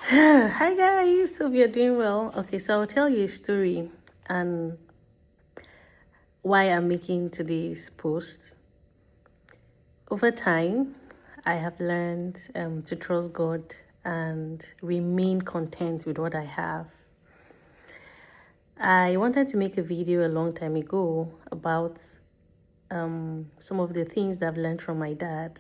Hi guys, hope you're doing well. Okay, so I'll tell you a story and why I'm making today's post. Over time, I have learned to trust God and remain content with what I have. I wanted to make a video a long time ago about some of the things that I've learned from my dad.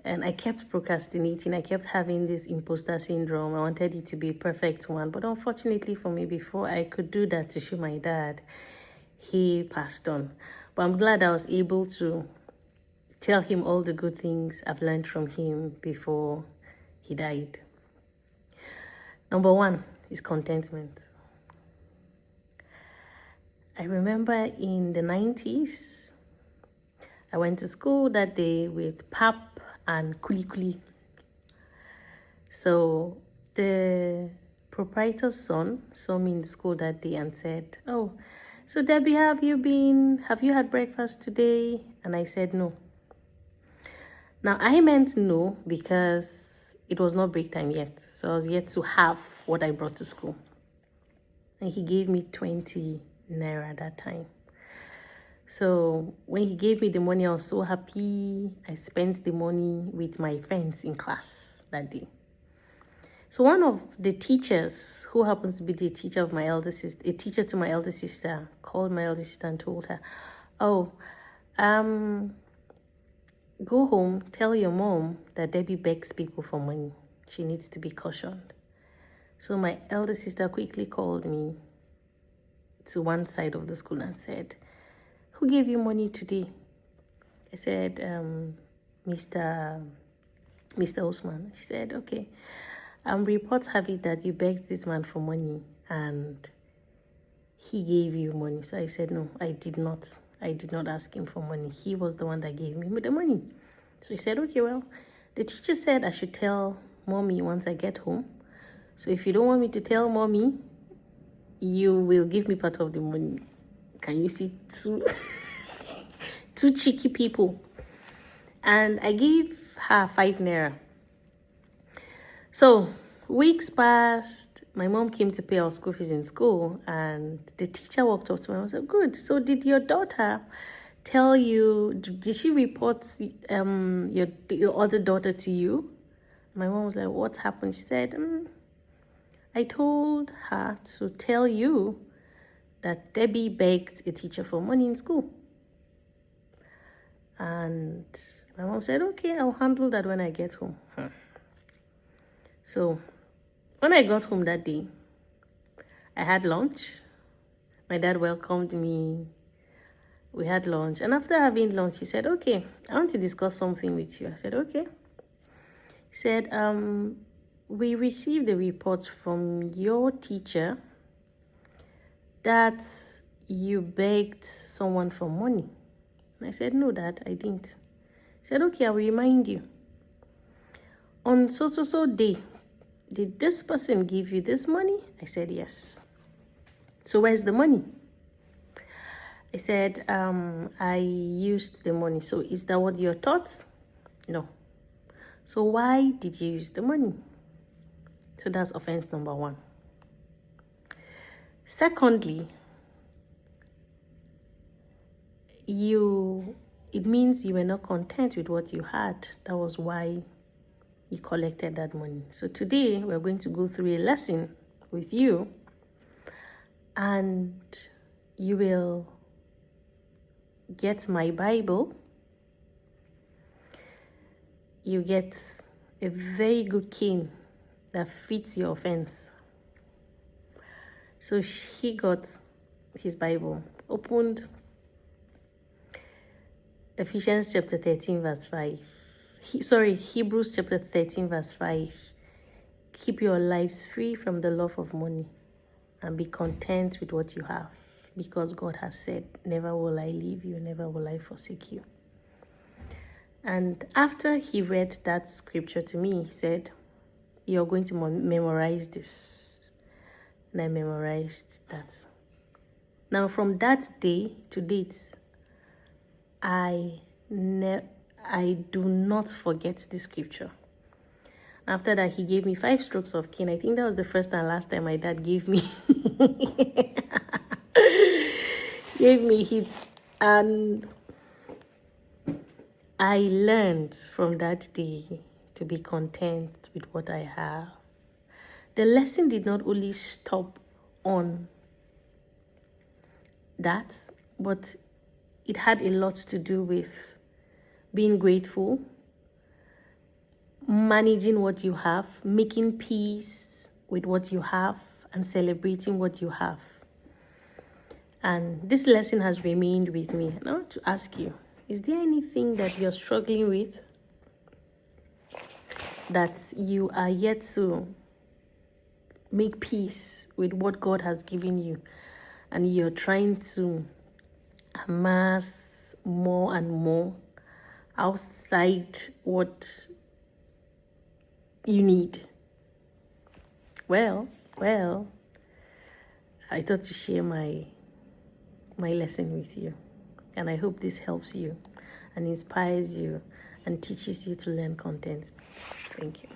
And I kept procrastinating. I kept having this imposter syndrome. I wanted it to be a perfect one. But unfortunately for me, before I could do that to show my dad, he passed on. But I'm glad I was able to tell him all the good things I've learned from him before he died. Number one is contentment. I remember in the 90s, I went to school that day with pap and kuli kuli. So the proprietor's son saw me in the school that day and said, "Oh, so Debbie, have you had breakfast today?" And I said no. Now I meant no because it was not break time yet. So I was yet to have what I brought to school. And he gave me 20 naira at that time. So when he gave me the money, I was so happy. I spent the money with my friends in class that day. So one of the teachers, who happens to be the teacher of my elder sister, a teacher to my elder sister, called my elder sister and told her, "Oh, go home, tell your mom that Debbie begs people for money. She needs to be cautioned." So my elder sister quickly called me to one side of the school and said, "Who gave you money today?" I said, Mr. Osman. She said, "Okay. Reports have it that you begged this man for money and he gave you money." So I said, "No, I did not. I did not ask him for money. He was the one that gave me the money." So she said, "Okay, well, the teacher said I should tell mommy once I get home. So if you don't want me to tell mommy, you will give me part of the money." Can you see two cheeky people? And I gave her 5 naira. So weeks passed. My mom came to pay our school fees in school, and the teacher walked up to me and said, "Good. So did your daughter tell you? Did she report your other daughter to you?" My mom was like, "What happened?" She said, "I told her to tell you that Debbie begged a teacher for money in school." And my mom said, "Okay, I'll handle that when I get home." So when I got home that day, I had lunch. My dad welcomed me. We had lunch. And after having lunch, he said, "Okay, I want to discuss something with you." I said, "Okay." He said, "We received a report from your teacher that you begged someone for money." And I said, "No, Dad, I didn't." He said, "Okay, I will remind you. On so day, did this person give you this money?" I said, "Yes." "So where's the money?" I said, "I used the money." "So is that what your thoughts?" "No." "So why did you use the money?" So that's offense number one. Secondly, it means you were not content with what you had. That was why you collected that money. So today we're going to go through a lesson with you, and you will get my Bible. You get a very good cane that fits your offense. So he got his Bible, opened Ephesians chapter 13 verse 5. Hebrews chapter 13 verse 5. "Keep your lives free from the love of money and be content with what you have, because God has said, 'Never will I leave you, never will I forsake you.'" And after he read that scripture to me, he said, "You're going to memorize this." And I memorized that. Now from that day to date, I do not forget this scripture. After that, he gave me 5 strokes of cane. I think that was the first and last time my dad gave me gave me hits. And I learned from that day to be content with what I have. The lesson did not only stop on that, but it had a lot to do with being grateful, managing what you have, making peace with what you have, and celebrating what you have. And this lesson has remained with me. And I want to ask you, is there anything that you're struggling with that you are yet to make peace with what God has given you, and you're trying to amass more and more outside what you need? Well, I thought to share my lesson with you, and I hope this helps you and inspires you and teaches you to learn content. Thank you.